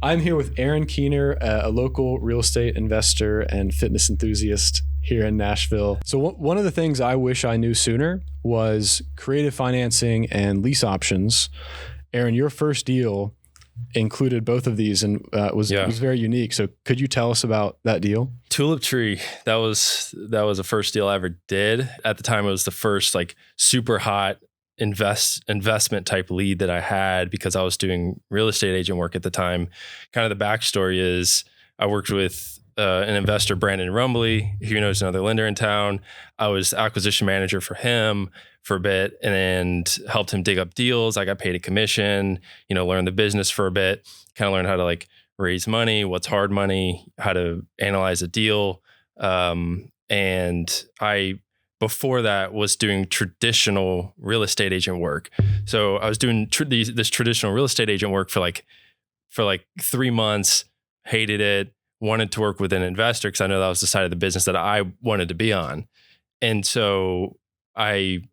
I'm here with Aaron Keener, a local real estate investor and fitness enthusiast here in Nashville. So one of the things I wish I knew sooner was creative financing and lease options. Aaron, your first deal included both of these and was very unique. So could you tell us about that deal? Tulip Tree, that was the first deal I ever did. At the time, it was the first like super hot investment type lead that I had because I was doing real estate agent work at the time. Kind of the backstory is I worked with an investor, Brandon Rumbly, who knows another lender in town. I was acquisition manager for him for a bit and helped him dig up deals. I got paid a commission, learned the business for a bit, kind of learned how to like raise money, what's hard money, how to analyze a deal. And I, before that, was doing traditional real estate agent work. So I was doing this traditional real estate agent work for like 3 months, hated it, wanted to work with an investor because I know that was the side of the business that I wanted to be on. And so I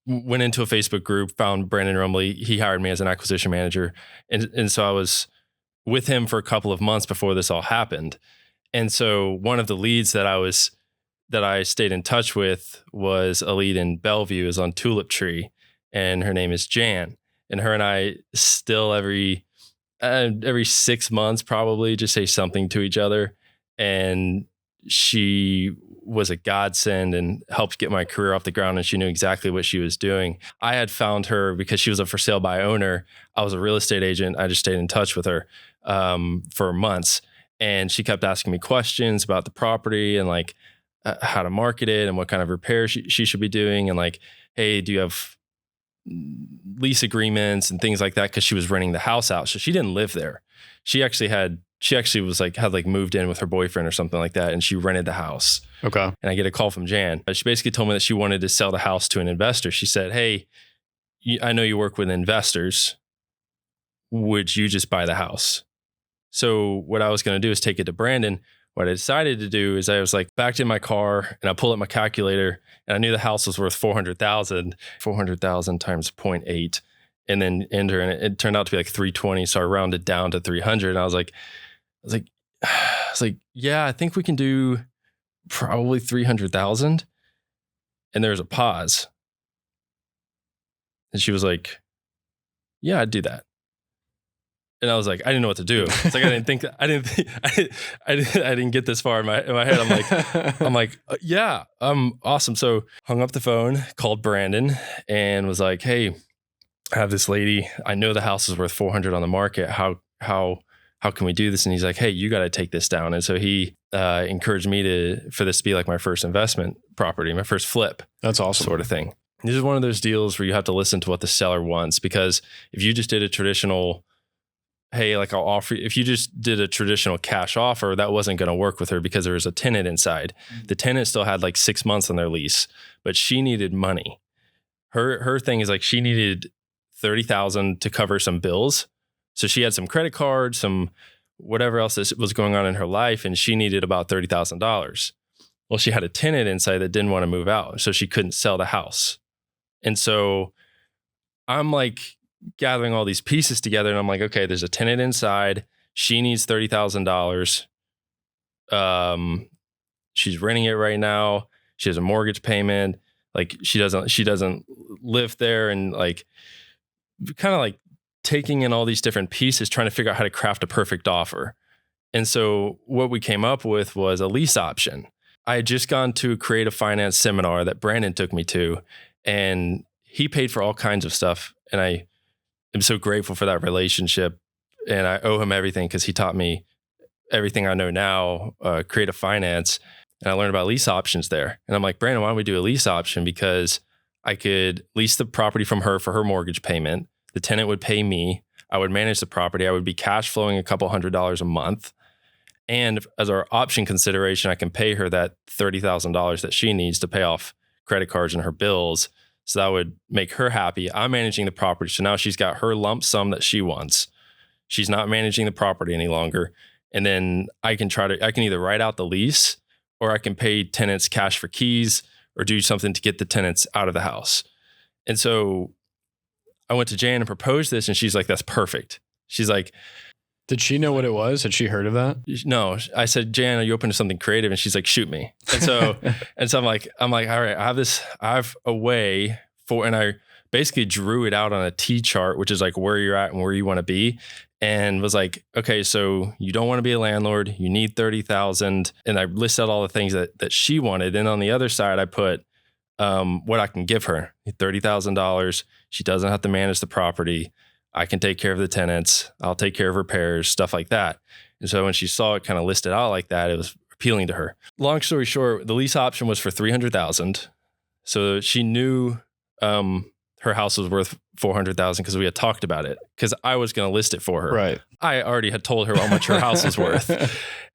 went into a Facebook group, found Brandon Rumbly. He hired me as an acquisition manager. And so I was with him for a couple of months before this all happened. And so one of the leads that I stayed in touch with was a lead in Bellevue, is on Tulip Tree, and her name is Jan. And her and I still every 6 months probably just say something to each other. And she was a godsend and helped get my career off the ground, and she knew exactly what she was doing. I had found her because she was a for sale by owner. I was a real estate agent. I just stayed in touch with her for months, and she kept asking me questions about the property and like how to market it and what kind of repairs she should be doing, and like, hey, do you have lease agreements and things like that, because she was renting the house out. So she didn't live there. She actually had moved in with her boyfriend or something like that, and she rented the house. Okay. And I get a call from Jan. She basically told me that she wanted to sell the house to an investor. She said, hey, I know you work with investors. Would you just buy the house? So what I was going to do is take it to Brandon. What I decided to do is I was like backed in my car and I pulled up my calculator, and I knew the house was worth 400,000 times 0.8, and then enter. And it turned out to be like 320. So I rounded down to 300. And I was like, yeah, I think we can do probably 300,000. And there's a pause. And she was like, yeah, I'd do that. And I was like, I didn't know what to do. It's like, I didn't get this far in my head. I'm like, yeah, awesome. So hung up the phone, called Brandon, and was like, hey, I have this lady. I know the house is worth 400 on the market. How can we do this? And he's like, hey, you got to take this down. And so he encouraged me for this to be like my first investment property, my first flip. That's awesome. Sort of thing. This is one of those deals where you have to listen to what the seller wants, because if you just did a traditional, hey, like I'll offer you, if you just did a traditional cash offer, that wasn't going to work with her because there was a tenant inside. The tenant still had like 6 months on their lease, but she needed money. Her thing is like she needed 30,000 to cover some bills. So she had some credit cards, some whatever else was going on in her life, and she needed about $30,000. Well, she had a tenant inside that didn't want to move out, so she couldn't sell the house. And so I'm like gathering all these pieces together, and I'm like, okay, there's a tenant inside. She needs $30,000. She's renting it right now. She has a mortgage payment. Like she doesn't live there, and like kind of like taking in all these different pieces, trying to figure out how to craft a perfect offer. And so what we came up with was a lease option. I had just gone to a creative finance seminar that Brandon took me to, and he paid for all kinds of stuff. And I am so grateful for that relationship, and I owe him everything because he taught me everything I know now, creative finance, and I learned about lease options there. And I'm like, Brandon, why don't we do a lease option? Because I could lease the property from her for her mortgage payment. The tenant would pay me. I would manage the property. I would be cash flowing a couple $100s a month. And as our option consideration, I can pay her that $30,000 that she needs to pay off credit cards and her bills. So that would make her happy. I'm managing the property. So now she's got her lump sum that she wants. She's not managing the property any longer. And then I can either write out the lease, or I can pay tenants cash for keys, or do something to get the tenants out of the house. And so I went to Jan and proposed this, and she's like, that's perfect. She's like, Did she know what it was? Had she heard of that? No, I said, Jan, are you open to something creative? And she's like, shoot me. And so, I'm like, all right, I have a way for, and I basically drew it out on a T chart, which is like where you're at and where you want to be. And was like, okay, so you don't want to be a landlord. You need 30,000. And I listed out all the things that she wanted. And on the other side, I put what I can give her, $30,000. She doesn't have to manage the property. I can take care of the tenants. I'll take care of repairs, stuff like that. And so when she saw it kind of listed out like that, it was appealing to her. Long story short, the lease option was for $300,000. So she knew her house was worth $400,000 because we had talked about it, because I was going to list it for her. Right. I already had told her how much her house was worth.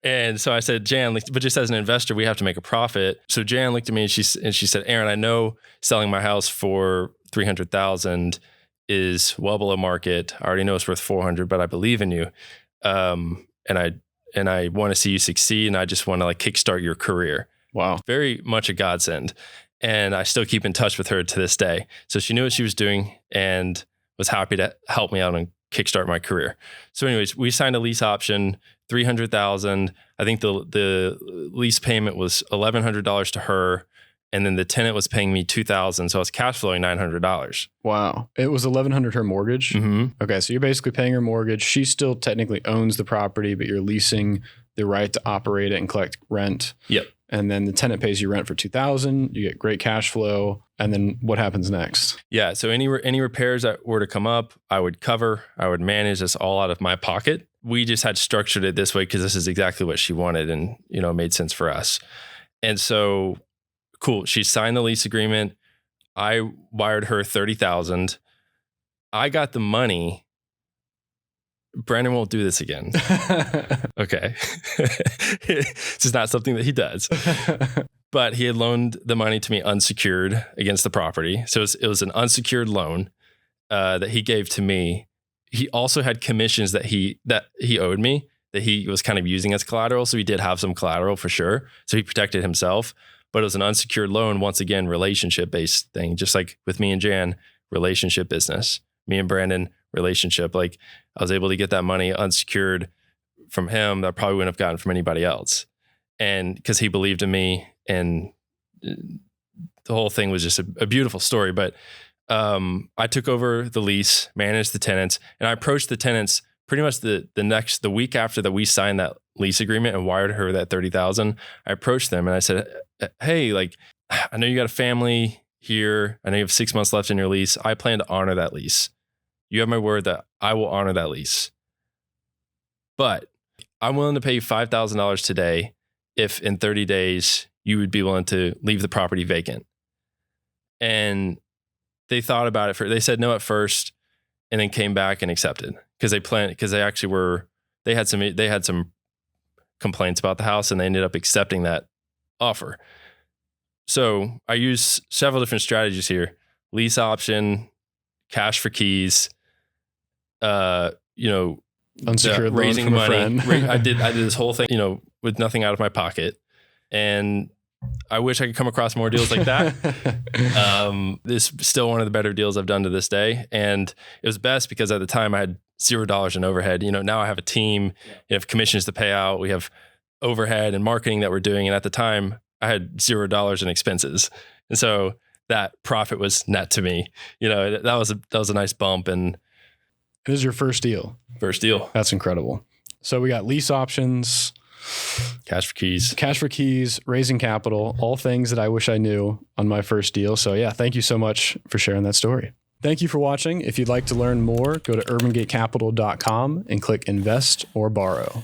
And so I said, Jan, but just as an investor, we have to make a profit. So Jan looked at me and she said, Aaron, I know selling my house for $300,000 is well below market. I already know it's worth $400,000, but I believe in you. And I want to see you succeed. And I just want to like kickstart your career. Wow. Very much a godsend. And I still keep in touch with her to this day. So she knew what she was doing and was happy to help me out and kickstart my career. So anyways, we signed a lease option, $300,000. I think the lease payment was $1,100 to her. And then the tenant was paying me $2,000. So I was cash flowing $900. Wow. It was $1,100 her mortgage. Mm-hmm. Okay. So you're basically paying her mortgage. She still technically owns the property, but you're leasing the right to operate it and collect rent. Yep. And then the tenant pays you rent for $2,000. You get great cash flow. And then what happens next? Yeah. So any repairs that were to come up, I would cover, I would manage this all out of my pocket. We just had structured it this way because this is exactly what she wanted and, it made sense for us. And so cool. She signed the lease agreement. I wired her $30,000. I got the money. Brandon won't do this again. Okay. This is not something that he does. But he had loaned the money to me unsecured against the property. So it was an unsecured loan that he gave to me. He also had commissions that he owed me that he was kind of using as collateral. So he did have some collateral for sure. So he protected himself. But it was an unsecured loan, once again, relationship-based thing. Just like with me and Jan, relationship business. Me and Brandon, relationship. Like I was able to get that money unsecured from him that I probably wouldn't have gotten from anybody else. And because he believed in me, and the whole thing was just a beautiful story. But I took over the lease, managed the tenants, and I approached the tenants pretty much the week after that we signed that lease agreement and wired her that $30,000. I approached them and I said, hey, like, I know you got a family here. I know you have 6 months left in your lease. I plan to honor that lease. You have my word that I will honor that lease. But I'm willing to pay you $5,000 today if in 30 days you would be willing to leave the property vacant. And they thought about it. They said no at first and then came back and accepted because they had some complaints about the house and they ended up accepting that offer. So I use several different strategies here: lease option, cash for keys, Unsecured loan raising from money. a friend. I did this whole thing, with nothing out of my pocket. And I wish I could come across more deals like that. This is still one of the better deals I've done to this day. And it was best because at the time I had $0 in overhead. Now I have a team, you have commissions to pay out. We have overhead and marketing that we're doing. And at the time I had $0 in expenses. And so that profit was net to me. That was a nice bump. And it was your first deal. First deal. That's incredible. So we got lease options, cash for keys, raising capital, all things that I wish I knew on my first deal. So yeah, thank you so much for sharing that story. Thank you for watching. If you'd like to learn more, go to urbangatecapital.com and click invest or borrow.